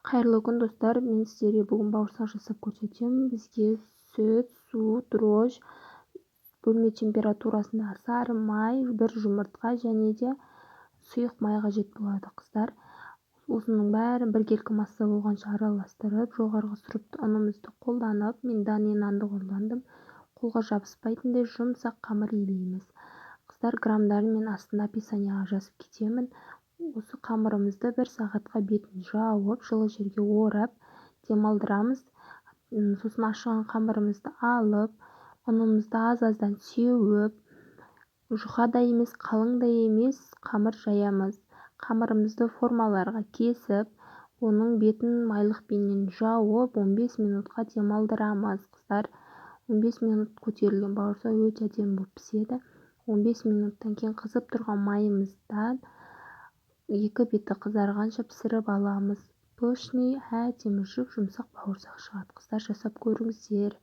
Қайырлы күн достар, мен сіздерге бүгін бауырсақ жасап көрсетемін. Бізге сүт, су, дрожь, бөлме температурасында сары май, бір жұмыртқа және де сұйық май қажет болады қыздар. Осының бәрін біркелкі масса болғанша араластырып, жоғарғы сұрыпты ұнымызды қолданып, мен дани нанды қолдандым. Қолға жабыспайтындай жұмсақ қамыр илейміз. Қыздар, грамдарын мен астына описанияға жазып кетемін. Осы қамырымызды 1 сағатқа бетін жауып, жылы жерге орап, демалдырамыз. Сосын ашыған қамырымызды алып, ұнымызды аз-аздан сеуіп, жұқадай емес, қалыңдай емес қамыр жаямыз. Қамырымызды формаларға кесіп, оның бетін майлық пеннен жауып, 15 минутқа демалдырамыз. Қыздар, 15 минут көтерілген бауырсақ өте әдемі болып піседі. 15 минуттан кейін қызып тұрған майымыздан 2 беті қызарғанша пісіріп аламыз. Пышный, әдемі жұмсақ бауырсақ шығады. Қыздар, жасап көріңіздер.